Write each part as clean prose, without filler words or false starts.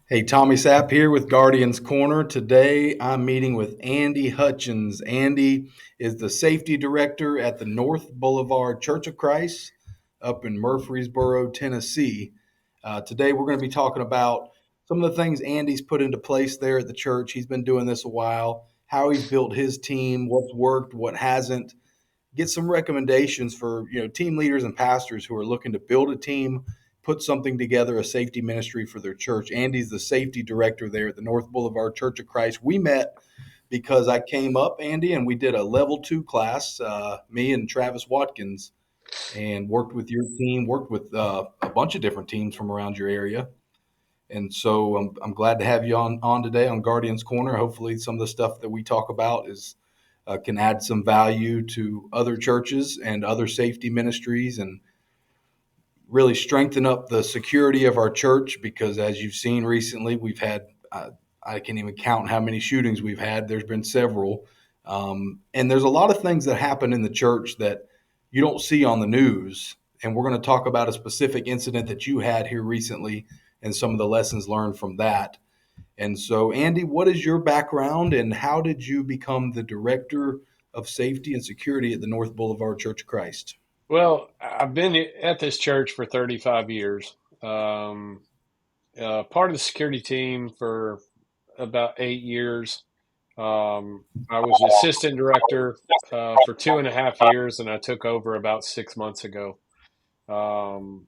Hey, Tommy Sapp here with Guardians Corner. Today I'm meeting with Andy Hutchins. Andy is the safety director at the North Boulevard Church of Christ up in Murfreesboro, Tennessee. Today we're going to be talking about some of the things Andy's put into place there at the church. He's been doing this a while, how he's built his team, what's worked, what hasn't. Get some recommendations for team leaders and pastors who are looking to build a team, put something together, a safety ministry for their church. Andy's the safety director there at the North Boulevard Church of Christ. We met because I came up, Andy, and we did a level 2 class, me and Travis Watkins, and worked with your team, worked with a bunch of different teams from around your area. And so I'm glad to have you on today on Guardians Corner. Hopefully, some of the stuff that we talk about is can add some value to other churches and other safety ministries, and really strengthen up the security of our church. Because as you've seen recently, we've had I can't even count how many shootings we've had. There's been several, and there's a lot of things that happen in the church that you don't see on the news. And we're going to talk about a specific incident that you had here recently and some of the lessons learned from that. And so, Andy, what is your background and how did you become the director of safety and security at the North Boulevard Church of Christ? Well, I've been at this church for 35 years. Part of the security team for about 8 years. I was assistant director for 2.5 years, and I took over about 6 months ago. Um,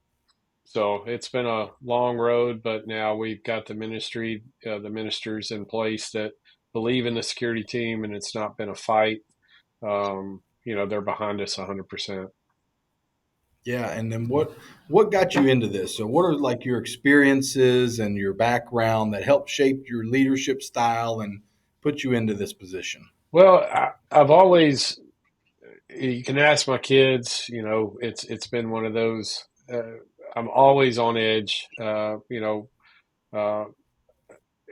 so it's been a long road, but now we've got the ministers in place that believe in the security team, and it's not been a fight. They're behind us 100%. Yeah, and then what got you into this? So what are like your experiences and your background that helped shape your leadership style and put you into this position? Well, I've always you can ask my kids. It's been one of those. I'm always on edge. Uh,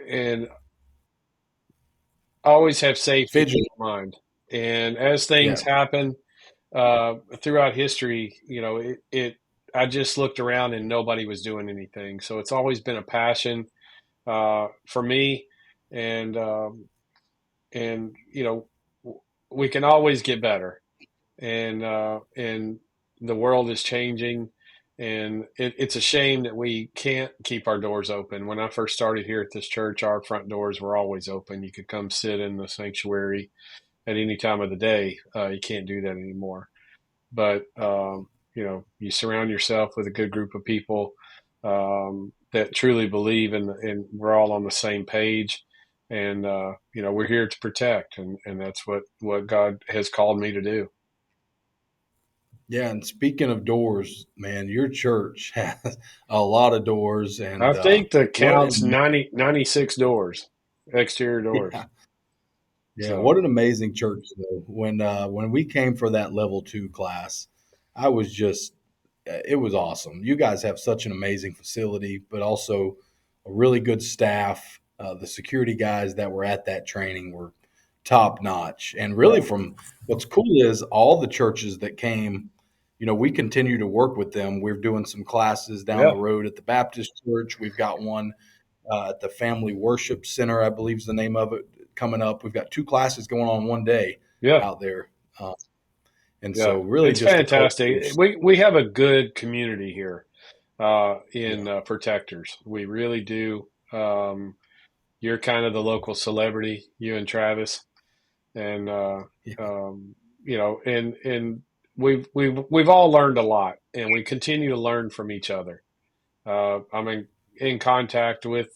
and always have safety Fidget. in mind. And as things Yeah. happen throughout history, I just looked around and nobody was doing anything. So it's always been a passion for me, and we can always get better. And the world is changing, and it's a shame that we can't keep our doors open. When I first started here at this church, our front doors were always open. You could come sit in the sanctuary at any time of the day. You can't do that anymore. But you surround yourself with a good group of people that truly believe, and we're all on the same page. And we're here to protect, and that's what God has called me to do. Yeah, and speaking of doors, man, your church has a lot of doors, I and think the what count's an 96 doors, exterior doors. yeah, yeah, what So, an amazing church though. When we came for that level 2 class, I was just it was awesome. You guys have such an amazing facility, but also a really good staff. The security guys that were at that training were top notch. And yeah, really, from what's cool is all the churches that came, we continue to work with them. We're doing some classes down yeah, the road at the Baptist Church. We've got one at the Family Worship Center, I believe is the name of it, coming up. We've got two classes going on one day yeah, out there. Uh, and yeah. so, really, It's just a culture of fantastic. We have a good community here yeah, in Protectors. We really do. You're kind of the local celebrity, you and Travis, and yeah, um, and we've all learned a lot, and we continue to learn from each other. I'm in contact with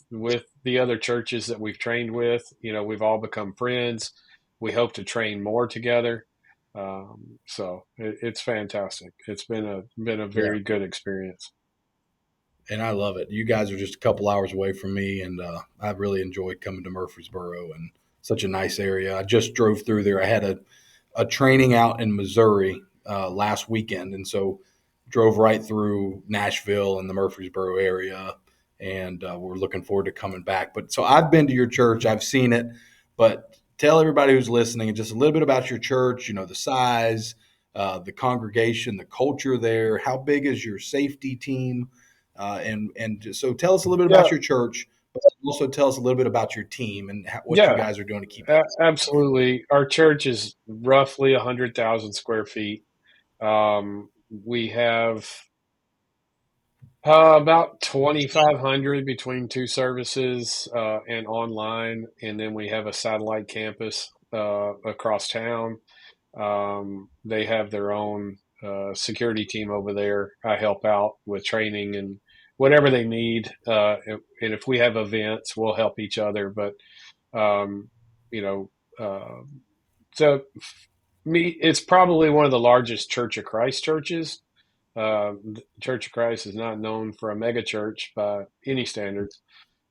the other churches that we've trained with. We've all become friends. We hope to train more together. So it's fantastic. It's been a yeah. very good experience. And I love it. You guys are just a couple hours away from me, and I've really enjoyed coming to Murfreesboro and such a nice area. I just drove through there. I had a training out in Missouri last weekend, and so drove right through Nashville and the Murfreesboro area, and we're looking forward to coming back. But so I've been to your church, I've seen it, but tell everybody who's listening just a little bit about your church. The size, the congregation, the culture there. How big is your safety team? And so tell us a little bit Yeah, about your church, But also tell us a little bit about your team and what you Yeah, guys are doing to keep things. absolutely. Our church is roughly 100,000 square feet. We have about 2,500 between two services and online, and then we have a satellite campus across town. They have their own security team over there. I help out with training and whatever they need. And if we have events, we'll help each other. But um, you know, uh, so me, it's probably one of the largest Church of Christ churches. Church of Christ is not known for a mega church by any standards,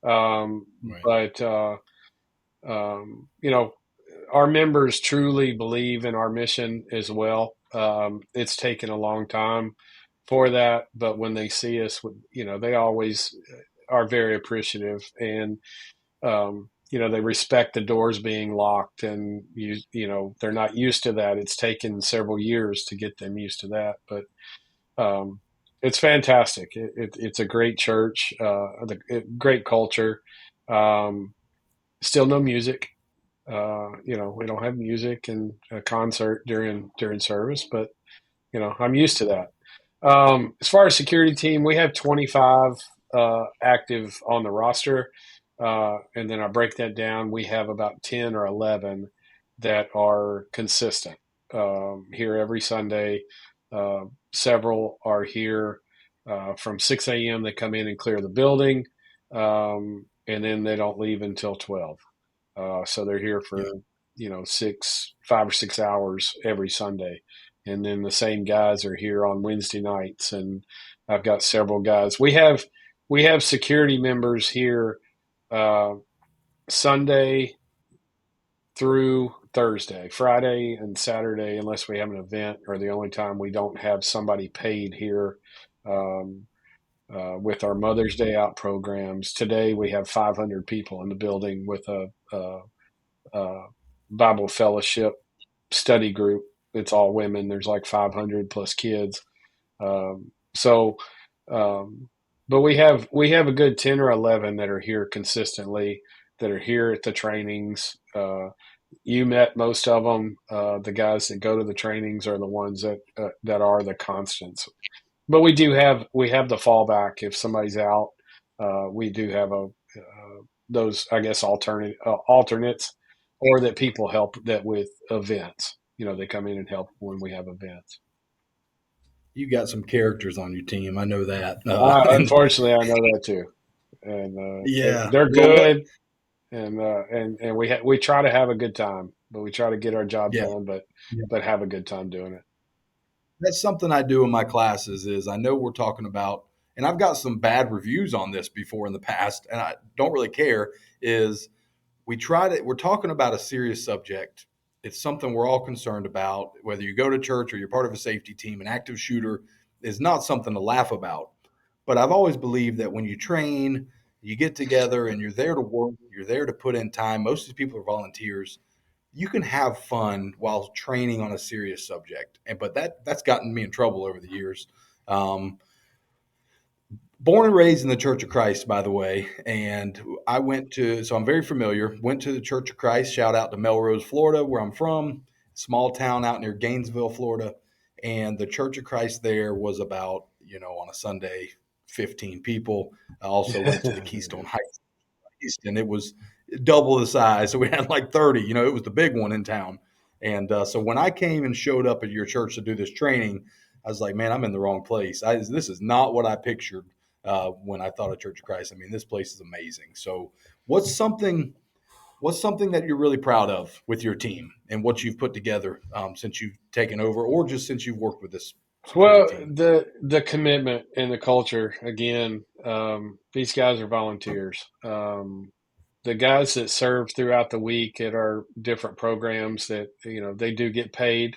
um, Right. but you know, our members truly believe in our mission as well. It's taken a long time for that, but when they see us, they always are very appreciative, and they respect the doors being locked, and they're not used to that. It's taken several years to get them used to that, but um, it's fantastic. It's a great church, great culture. Um, Still no music. We don't have music and a concert during service, but I'm used to that. As far as security team, we have 25 active on the roster, and then I break that down. We have about 10 or 11 that are consistent here every Sunday. Uh, Several are here from 6 a.m. They come in and clear the building, and then they don't leave until 12. So they're here Yeah. for 5 or 6 hours every Sunday, and then the same guys are here on Wednesday nights. And I've got several guys. We have security members here uh, Sunday through Thursday. Friday and Saturday, unless we have an event, are the only time we don't have somebody paid here. Um, with our Mother's Day out programs, today we have 500 people in the building with a Bible fellowship study group. It's all women. There's like 500 plus kids. So, um, but we have a good 10 or 11 that are here consistently, that are here at the trainings. You met most of them. The guys that go to the trainings are the ones that are the constants. But we have the fallback if somebody's out. We do have those, I guess, alternates, or that people help that with events. They come in and help when we have events. You got some characters on your team. I know that. And Unfortunately, I know that too, and yeah, they're well, good, and we try to have a good time, but we try to get our job yeah, done, but yeah. have a good time doing it. That's something I do in my classes. Is I know we're talking about, and I've got some bad reviews on this before in the past, and I don't really care. Is we're talking about a serious subject. It's something we're all concerned about. Whether you go to church or you're part of a safety team, an active shooter is not something to laugh about. But I've always believed that when you train, you get together and you're there to work, you're there to put in time. Most of these people are volunteers. You can have fun while training on a serious subject, and but that's gotten me in trouble over the years. Um, Born and raised in the Church of Christ, by the way, and so I'm very familiar. Went to the Church of Christ. Shout out to Melrose, Florida, where I'm from, small town out near Gainesville, Florida. And the Church of Christ there was about, on a Sunday, 15 people. I also went to the Keystone Heights East, and it was double the size. So we had like 30. It was the big one in town. And so when I came and showed up at your church to do this training, I was like, man, I'm in the wrong place. This is not what I pictured when I thought of Church of Christ. I mean, this place is amazing. So, what's something what's something that you're really proud of with your team and what you've put together since you've taken over, or just since you've worked with this security Well, team? the commitment and the culture again. These guys are volunteers. The guys that serve throughout the week at our different programs, that they do get paid,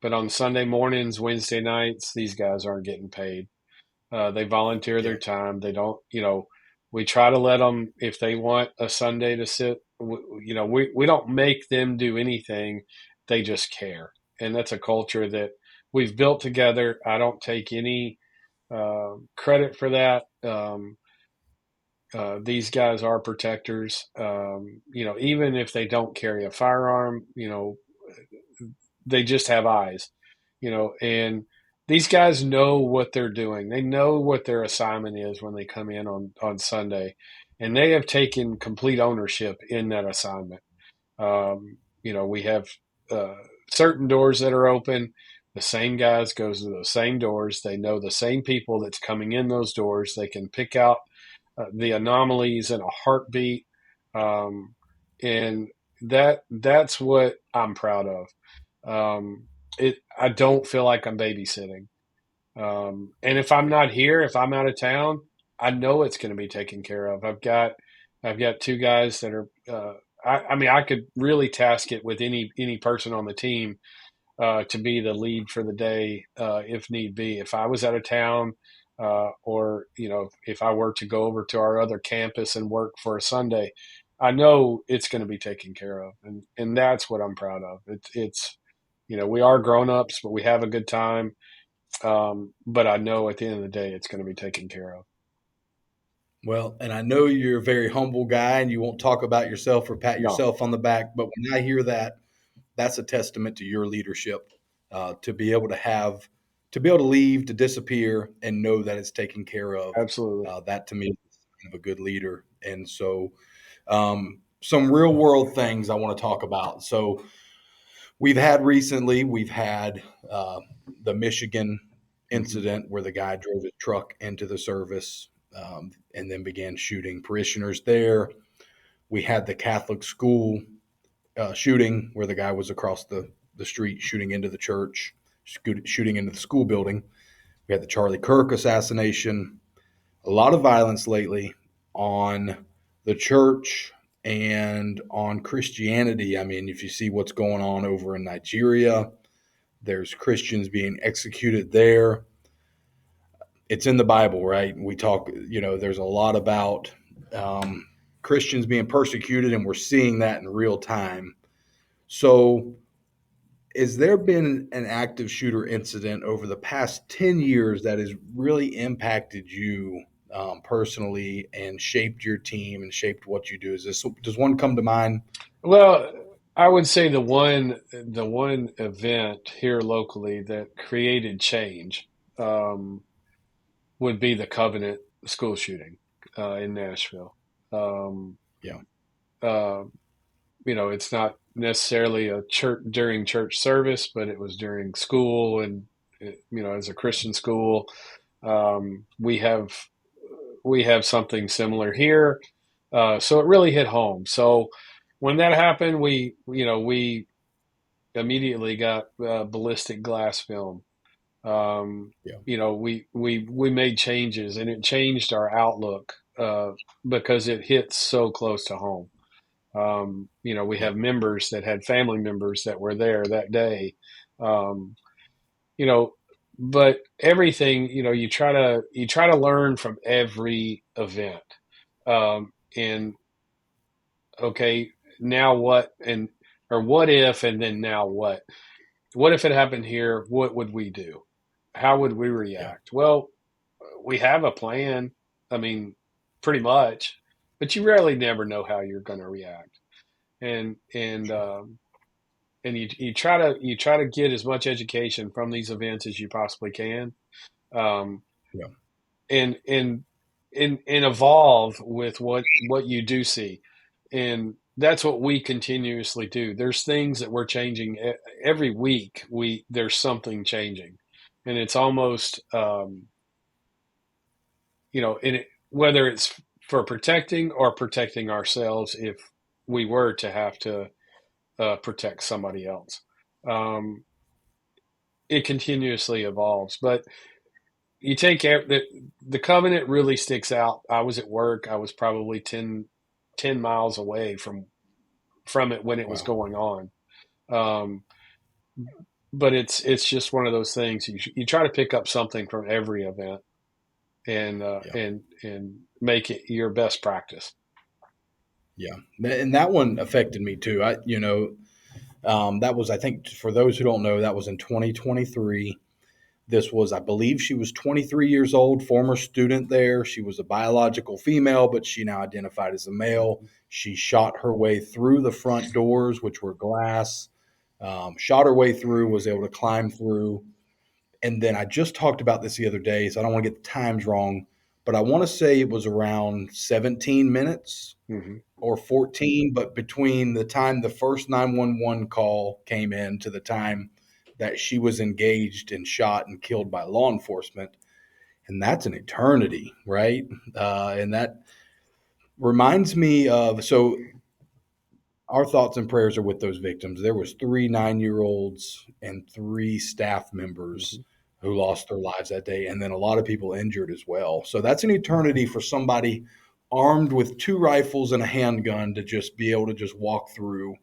but on Sunday mornings, Wednesday nights, these guys aren't getting paid. They volunteer Yeah, their time. They don't. We try to let them, if they want a Sunday to sit. We don't make them do anything. They just care, and that's a culture that we've built together. I don't take any credit for that. these guys are protectors. Even if they don't carry a firearm, they just have eyes, and these guys know what they're doing. They know what their assignment is when they come in on Sunday, and they have taken complete ownership in that assignment. We have uh, certain doors that are open. The same guys goes to those same doors. They know the same people that's coming in those doors. They can pick out the anomalies in a heartbeat, um, and that's what I'm proud of. I don't feel like I'm babysitting. And if I'm not here, if I'm out of town, I know it's going to be taken care of. I've got two guys that are. I mean, I could really task it with any person on the team to be the lead for the day if need be. If I was out of town, or if I were to go over to our other campus and work for a Sunday, I know it's going to be taken care of, and that's what I'm proud of. It's we are grown ups, but we have a good time. But I know at the end of the day, it's going to be taken care of. Well, and I know you're a very humble guy and you won't talk about yourself or pat No, yourself on the back, but when I hear that, that's a testament to your leadership, to be able to have, to be able to leave, to disappear, and know that it's taken care of. absolutely. That to me is kind of a good leader. And so, some real world things I want to talk about. So, we've had the Michigan Hmm. incident where the guy drove his truck into the service, and then began shooting parishioners there. We had the Catholic school shooting where the guy was across the street shooting into the church, shooting into the school building. We had the Charlie Kirk assassination. A lot of violence lately on the church and on Christianity. I mean, if you see what's going on over in Nigeria, there's Christians being executed there. It's in the Bible, right? We talk, there's a lot about um, Christians being persecuted, and we're seeing that in real time. So, has there been an active shooter incident over the past 10 years that has really impacted you personally and shaped your team and shaped what you do? Does one come to mind? Well, I would say the one event here locally that created change um, would be the Covenant school shooting in Nashville. Um, Yeah, uh, it's not necessarily a church during church service, but it was during school, and as a Christian school, we have something similar here, so it really hit home. So when that happened, we immediately got ballistic glass film. Um, yeah, we made changes, and it changed our outlook because it hits so close to home. We yeah, have members that had family members that were there that day. Um, you know, but everything, you try to learn from every event. And okay, now what? And or what if? And then now what? What if it happened here? What would we do? How would we yeah, react? Well, we have a plan. I mean, pretty much, but you rarely never know how you're going to react. And and sure, um, and you try to get as much education from these events as you possibly can, um, yeah, and evolve with what you do see, and that's what we continuously do. There's things that we're changing every week. There's something changing, and it's almost whether it's for protecting or protecting ourselves if we were to have to protect somebody else. Um, it continuously evolves. But you take the covenant really sticks out. I was at work. I was probably 10 miles away from it when it was wow, going on. Um, but it's just one of those things. You try to pick up something from every event and yeah, and make it your best practice. yeah. And that one affected me too. That was, I think, for those who don't know, that was in 2023. This was, I believe, she was 23 years old, former student there. She was a biological female, but she now identified as a male. She shot her way through the front doors, which were glass, shot her way through, was able to climb through. And then I just talked about this the other day, so I don't want to get the times wrong, but I want to say it was around 17 minutes Mm-hmm. or 14, but between the time the first 911 call came in to the time that she was engaged and shot and killed by law enforcement, and that's an eternity, right? And that reminds me of, so our thoughts and prayers are with those victims. There was 3 9-year olds and 3 staff Mm-hmm. members who lost their lives that day, and then a lot of people injured as well. So that's an eternity for somebody armed with 2 rifles and a handgun to just be able to just walk through.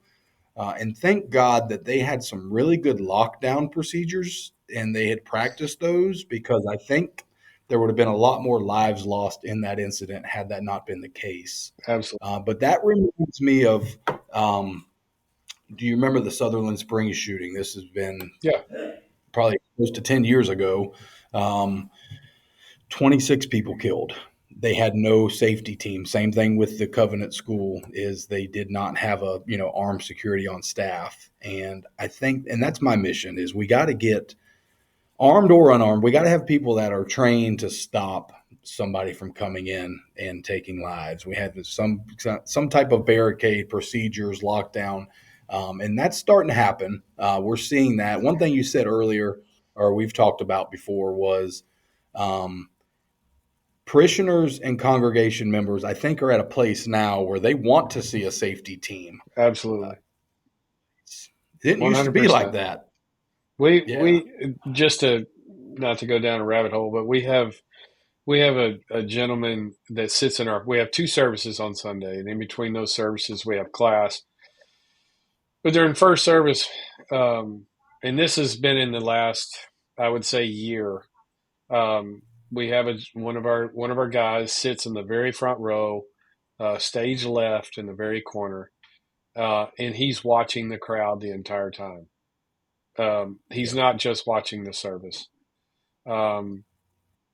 And thank God that they had some really good lockdown procedures and they had practiced those, because I think there would have been a lot more lives lost in that incident had that not been the case. Absolutely. But that reminds me of, um, do you remember the Sutherland Springs shooting? This has been Yeah. probably close to 10 years ago. Um, 26 people killed. They had no safety team. Same thing with the Covenant School, is they did not have a, armed security on staff. And I think, and that's my mission, is we got to get, armed or unarmed, we got to have people that are trained to stop somebody from coming in and taking lives. We have some type of barricade, procedures, lockdown, and that's starting to happen. We're seeing that. One thing you said earlier, or we've talked about before, was um, parishioners and congregation members, I think, are at a place now where they want to see a safety team. Uh, Absolutely. it didn't used to be like 100%. that. Yeah. We just to not to go down a rabbit hole, but we have a gentleman that sits in our. We have 2 services on Sunday, and in between those services, we have class. But during first service, um, and this has been in the last, I would say, year. We have one of our guys sits in the very front row, stage left in the very corner, and he's watching the crowd the entire time. He's Yeah. not just watching the service. Um,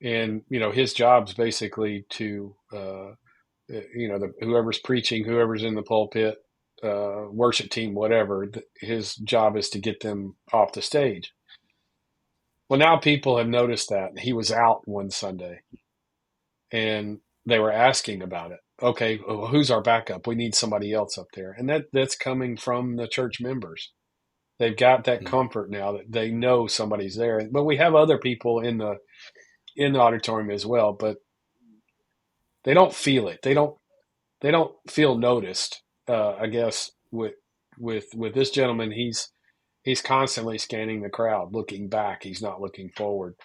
and his job's basically to whoever's preaching, whoever's in the pulpit, worship team, whatever, his job is to get them off the stage. Well, now people have noticed that he was out one Sunday, and they were asking about it. Okay, well, who's our backup? We need somebody else up there, and that's coming from the church members. They've got that Mm. comfort now that they know somebody's there. But we have other people in the auditorium as well, but they don't feel it. They don't feel noticed. I guess with this gentleman, he's constantly scanning the crowd, looking back. He's not looking forward.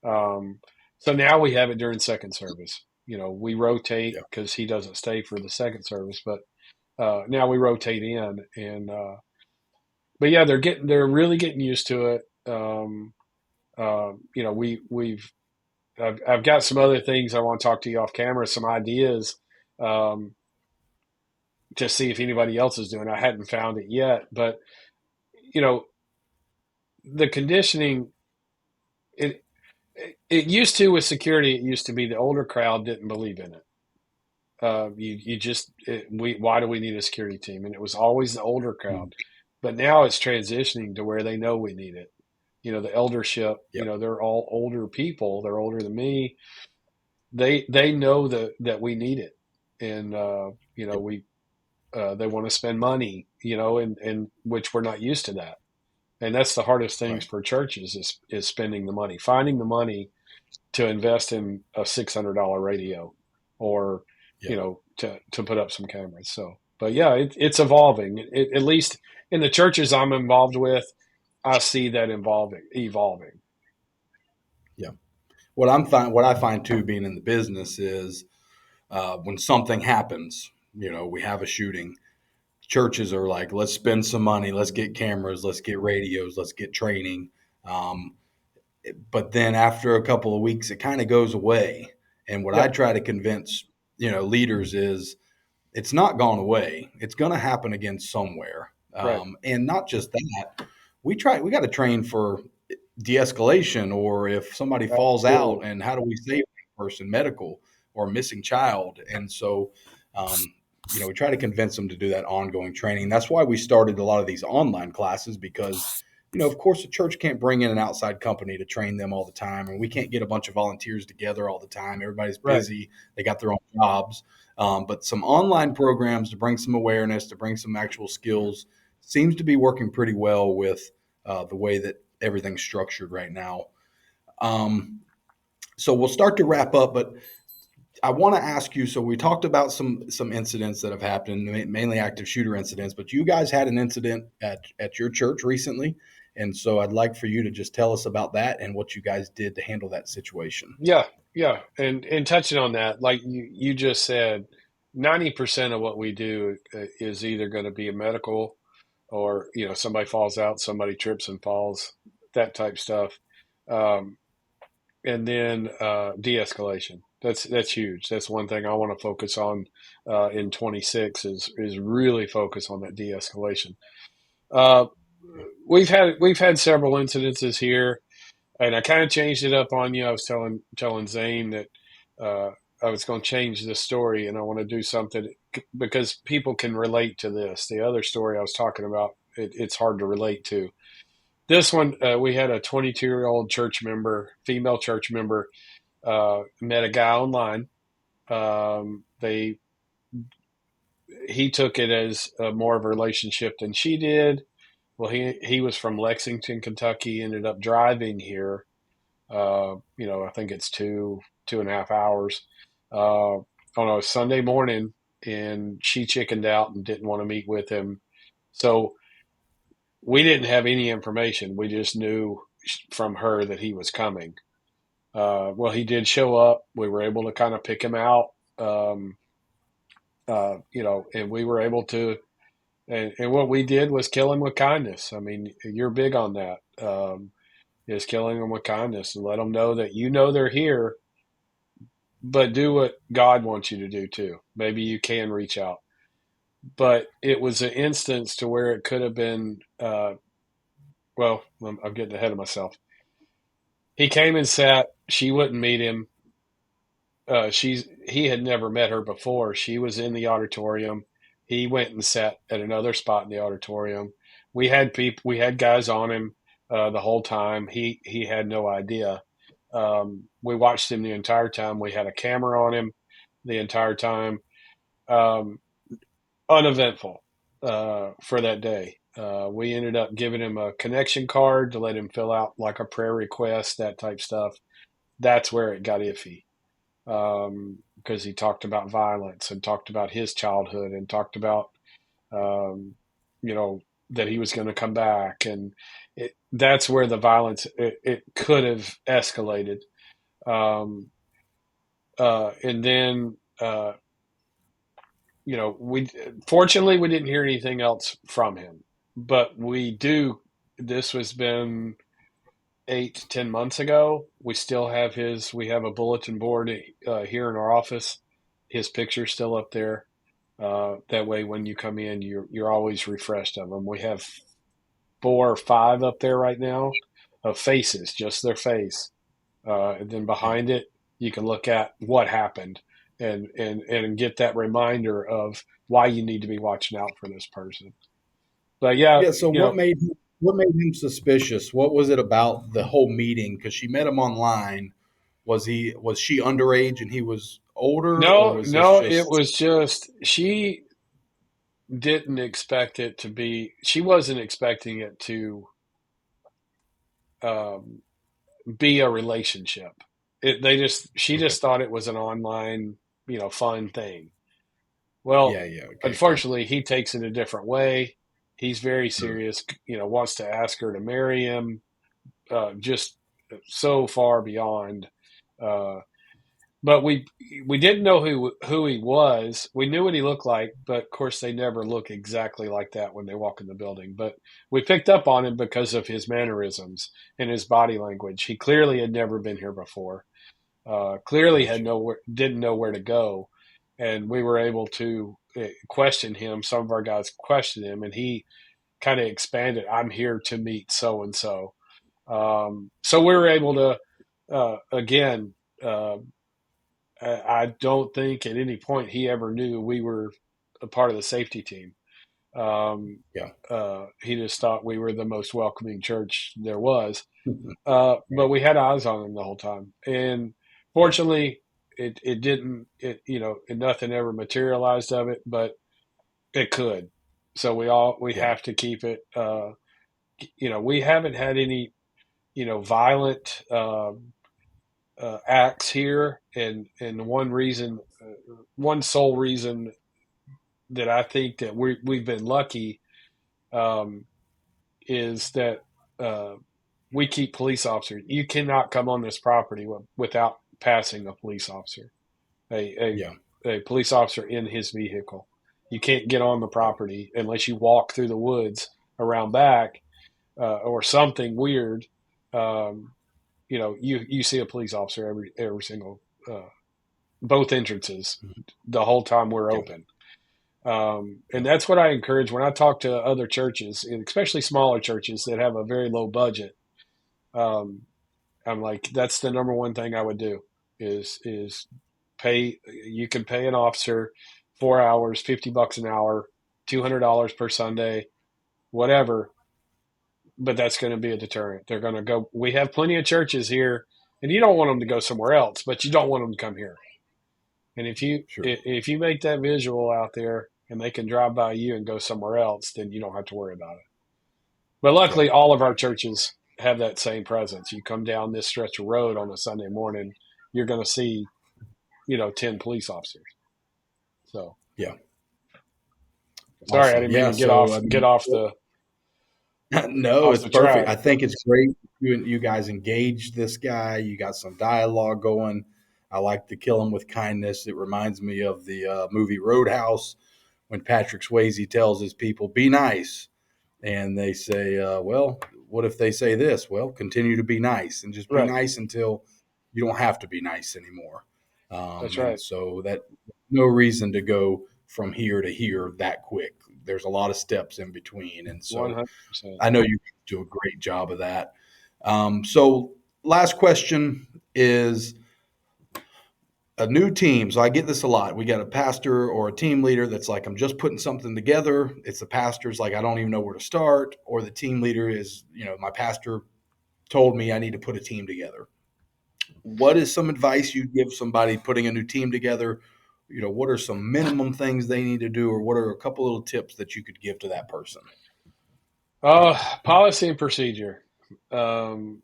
Um, so now we have it during second service. We rotate Yeah. because he doesn't stay for the second service, but now we rotate in, and but yeah, they're really getting used to it. We've I've got some other things I want to talk to you off camera, some ideas, um, to see if anybody else is doing. I hadn't found it yet, but you know, the conditioning. It it used to with security. It used to be the older crowd didn't believe in it. You just why do we need a security team? And it was always the older Mm. crowd, but now it's transitioning to where they know we need it. The eldership. Yeah. They're all older people. They're older than me. They know that we need it, and Yeah. we they want to spend money. And which we're not used to that. And that's the hardest things Right. for churches is spending the money, finding the money to invest in a $600 radio, or Yeah. to put up some cameras. So, but yeah, it's evolving. At least in the churches I'm involved with, I see that evolving. Yeah. What I find too, being in the business, is when something happens, we have a shooting. Churches are like, let's spend some money, let's get cameras, let's get radios, let's get training. Um, but then after a couple of weeks, it kind of goes away. And what I Yep. try to convince leaders is, it's not gone away. It's going to happen again somewhere. Right. And not just that, we got to train for. de-escalation, or if somebody falls out, Absolutely. and how do we save that person, medical or missing child. And so um, we try to convince them to do that ongoing training. That's why we started a lot of these online classes, because of course the church can't bring in an outside company to train them all the time, and we can't get a bunch of volunteers together all the time. Everybody's Right. busy, they got their own jobs. But some online programs to bring some awareness, to bring some actual skills, seems to be working pretty well with the way that everything's structured right now. Um, so we'll start to wrap up, but I want to ask you. So we talked about some incidents that have happened, mainly active shooter incidents. But you guys had an incident at your church recently, and so I'd like for you to just tell us about that and what you guys did to handle that situation. Yeah, yeah, and touching on that, like you just said, 90% of what we do is either going to be a medical, or somebody falls out, somebody trips and falls, that type stuff, um, and then de-escalation. That's huge. That's one thing I want to focus on in 26 is really focus on that de-escalation. Uh, we've had several incidences here, and I kind of changed it up on you. I was telling Zane that uh, I was going to change the story, and I want to do something because people can relate to this. The other story I was talking about, it's hard to relate to. This one, we had a 22-year-old church member, female church member, met a guy online. They He took it as more of a relationship than she did. Well, he was from Lexington, Kentucky. Ended up driving here. I think it's 2.5 hours on a Sunday morning, and she chickened out and didn't want to meet with him. So we didn't have any information. We just knew from her that he was coming. Well, he did show up. We were able to kind of pick him out, um, and we were able to. And what we did was kill him with kindness. I mean, you're big on that. Is killing them with kindness and let them know that they're here, but do what God wants you to do too. Maybe you can reach out. But it was an instance to where it could have been, well, I'm getting ahead of myself. He came and sat, she wouldn't meet him. He had never met her before. She was in the auditorium. He went and sat at another spot in the auditorium. We had guys on him the whole time. He had no idea. We watched him the entire time. We had a camera on him the entire time. Um, Uneventful for that day. We ended up giving him a connection card to let him fill out like a prayer request, that type stuff. That's where it got iffy, because he talked about violence and talked about his childhood and talked about, um, you know, that he was going to come back. And that's where the violence, it could have escalated. Um, and then, we fortunately we didn't hear anything else from him, but we do. This was been 8 to 10 months ago. We still have his. We have a bulletin board here in our office. His picture's still up there. That way, when you come in, you're always refreshed of them. We have 4 or 5 up there right now of faces, just their face. And then Yeah. behind it, you can look at what happened and get that reminder of why you need to be watching out for this person. But yeah, Yeah. So what made him suspicious? What was it about the whole meeting? Because she met him online. Was she underage and he was older, or no, was this no, it just? was just she didn't expect it to be. She wasn't expecting it to um, be a relationship. She Okay. just thought it was an online, fun thing. Well, Yeah. Yeah. Okay. Gotcha. unfortunately, he takes it a different way. He's very Sure. serious, wants to ask her to marry him, just so far beyond. Uh, but we didn't know who he was. We knew what he looked like, but of course they never look exactly like that when they walk in the building. But we picked up on him because of his mannerisms and his body language. He clearly had never been here before. Clearly had Gotcha. didn't know where to go, and we were able to question him. Some of our guys questioned him, and he kind of expanded. I'm here to meet so and so, So we were able to, again, uh, I don't think at any point he ever knew we were a part of the safety team. Um, Yeah. he just thought we were the most welcoming church there was. But Right. we had eyes on him the whole time. And Yeah. fortunately, it didn't, nothing ever materialized of it, but it could. So we Yeah. have to keep it, we haven't had any, violent, acts here. And one sole reason that I think that we've been lucky, um, is that, uh, we keep police officers. You cannot come on this property without passing a police officer, a, Yeah. a police officer in his vehicle. You can't get on the Yeah. property unless you walk through the woods around back, or something weird. Um, you see a police officer every single, uh, both entrances Mhm. the whole time we're Yeah. open. Yeah. And that's what I encourage when I talk to other churches, and especially smaller churches that have a very low budget. Um, I'm like, that's the number one thing I would do is pay. You can pay an officer 4 hours, $50 an hour, $200 per Sunday, whatever. But that's going to be a deterrent. They're going to go. We have plenty of churches here, and you don't want them to go somewhere else, but you don't want them to come here. And Sure. if you make that visual out there, and they can drive by you and go somewhere else, then you don't have to worry about it. But Yeah. luckily, all of our churches have that same presence. You come down this stretch of road on a Sunday morning, you're going to see, 10 police officers. So Yeah. sorry, I Awesome. didn't mean Yeah. to So, I get mean, off the no, it's perfect. track. I think it's great you guys engaged this guy. You got some dialogue going. I like to kill him with kindness. It reminds me of the movie Roadhouse when Patrick Swayze tells his people, "Be nice," and they say, "Well, what if they say this?" Well, continue to be nice and just be Right. nice until you don't have to be nice anymore. That's And right. so that no reason to go from here to here that quick. There's a lot of steps in between, and so 100%. I know you do a great job of that. So, last question is a new team. So, I get this a lot. We got a pastor or a team leader that's like, I'm just putting something together. It's the pastor's like, I don't even know where to start. Or the team leader is, my pastor told me I need to put a team together. What is some advice you give somebody putting a new team together? What are some minimum things they need to do, or what are a couple little tips that you could give to that person? Policy and procedure, and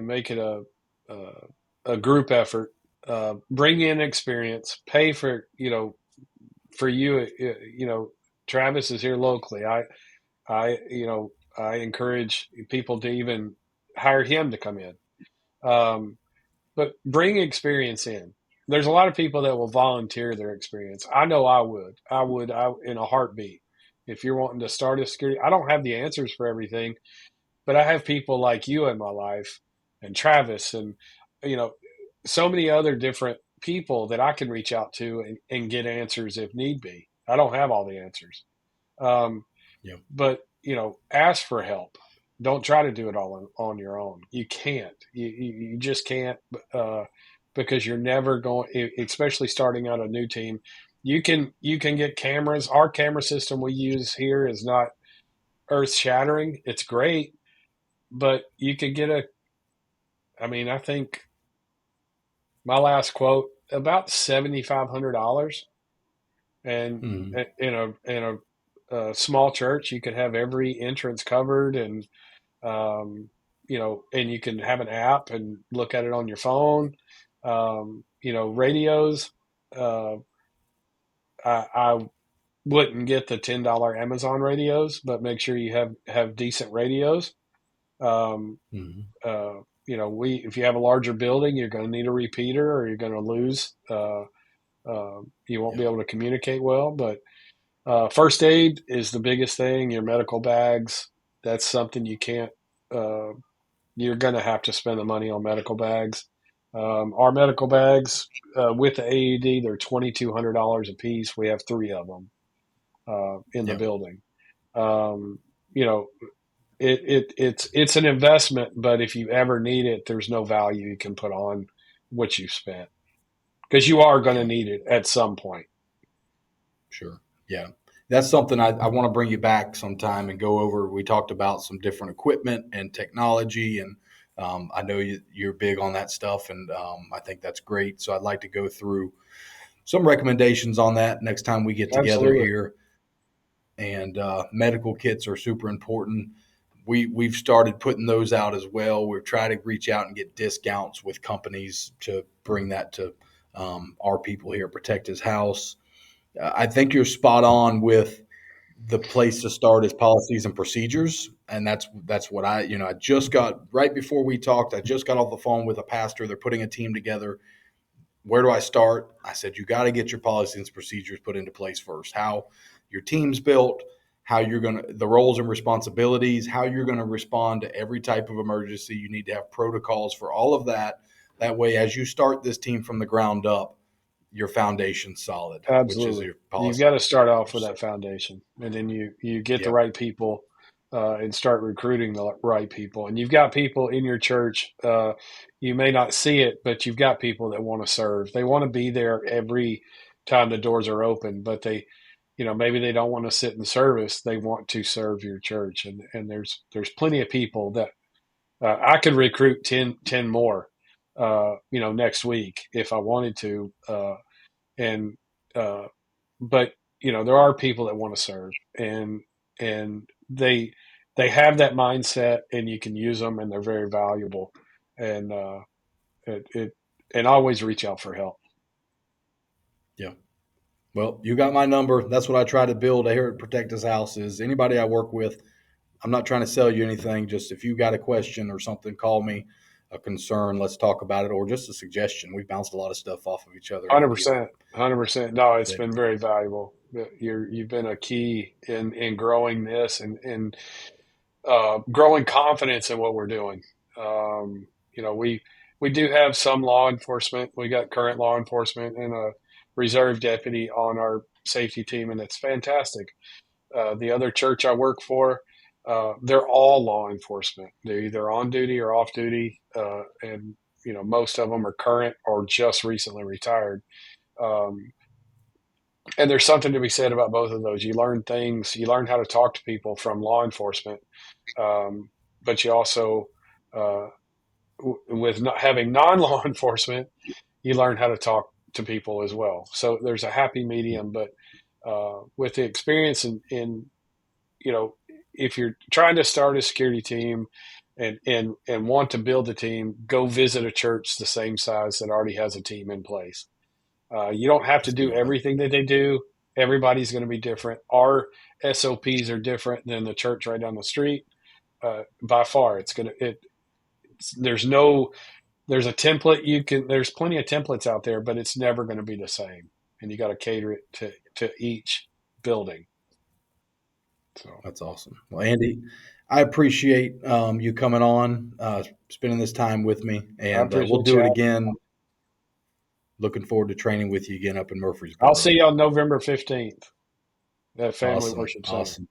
make it a group effort. Bring in experience, pay for, for you, Travis is here locally. I encourage people to even hire him to come in. Um, but bring experience in. There's a lot of people that will volunteer their experience. I know I would. In a heartbeat. If you're wanting to start a security, I don't have the answers for everything, but I have people like you in my life, and Travis, and you know, so many other different people that I can reach out to and get answers if need be. I don't have all the answers. Um, Yeah. but ask for help. Don't try to do it all on your own. You can't. You just can't, uh, because you're never going, especially starting out a new team. You can get cameras. Our camera system we use here is not earth shattering. It's great, but you could get a. I mean, I think my last quote about $7,500, and Mhm. in a small church, you could have every entrance covered, and um, and you can have an app and look at it on your phone. Radios. Uh, I wouldn't get the $10 Amazon radios, but make sure you have decent radios. Um, Mhm. we if you have a larger building, you're going to need a repeater, or you're going to lose. You won't Yeah. be able to communicate well. But first aid is the biggest thing. Your medical bags. That's something you can't. Uh, you're going to have to spend the money on medical bags. Our medical bags, with the AED, they're $2,200 a piece. We have three of them in the Yeah. building. Um, you know, it's an investment, but if you ever need it, there's no value you can put on what you spent because you are going to Yeah, need it at some point. sure. Yeah. That's something I want to bring you back sometime and go over. We talked about some different equipment and technology, and I know you're big on that stuff, and I think that's great. So I'd like to go through some recommendations on that next time we get together Absolutely. here. And medical kits are super important. We've started putting those out as well. We're trying to reach out and get discounts with companies to bring that to our people here at Protect His House. I think you're spot on with the place to start is policies and procedures, and that's what I just got right before we talked. I just got off the phone with a pastor. They're putting a team together. Where do I start? I said, you got to get your policies and procedures put into place first. How your team's built, how you're going to, the roles and responsibilities, how you're going to respond to every type of emergency. You need to have protocols for all of that. That way, as you start this team from the ground up, your foundation's solid, which is Absolutely. your You've policy got to start off with procedures. So, that foundation, and then you get the yeah, right people and start recruiting the right people. And you've got people in your church. You may not see it, but you've got people that want to serve. They want to be there every time the doors are open, but maybe they don't want to sit in service. They want to serve your church, and there's plenty of people that I could recruit 10 more, next week if I wanted to. And uh, but there are people that want to serve, and they have that mindset, and you can use them, and they're very valuable. And it and always reach out for help. yeah. Well, you got my number. That's what I try to build here at Protect His House. Is anybody I work with, I'm not trying to sell you anything. Just if you got a question or something, call me. A concern, let's talk about it, or just a suggestion. We bounced a lot of stuff off of each other, Hundred Andy. percent, 100%. No, it's That been very valuable. You've been a key in growing this and growing confidence in what we're doing. We do have some law enforcement. We got current law enforcement and a reserve deputy on our safety team, and it's fantastic. The other church I work for, they're all law enforcement. They're either on duty or off duty, and most of them are current or just recently retired. Um, and there's something to be said about both of those. You learn things. You learn how to talk to people from law enforcement, um, but you also, uh, with not having non-law enforcement, you learn how to talk to people as well. So there's a happy medium. But with the experience in you know, if you're trying to start a security team and want to build a team, go visit a church the same size that already has a team in place. You don't have to that's do good. everything that they do. Everybody's going to be different. Our SOPs are different than the church right down the street. By far, there's no, there's a template there's plenty of templates out there, but it's never going to be the same. And you got to cater it to each building. So That's awesome. Well, Andy, I appreciate you coming on, spending this time with me, I and we'll appreciate do you. it again. Looking forward to training with you again up in I'll Murfreesboro. see you on November 15th at Family Awesome. Worship Center. Awesome.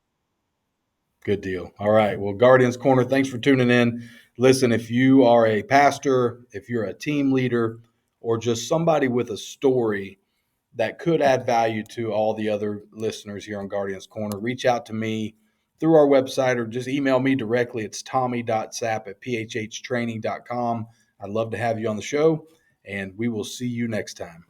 Good deal. All right. Well, Guardians Corner, thanks for tuning in. Listen, if you are a pastor, if you're a team leader, or just somebody with a story that could add value to all the other listeners here on Guardians Corner, reach out to me through our website or just email me directly. It's tommy.sap@phhtraining.com. I'd love to have you on the show, and we will see you next time.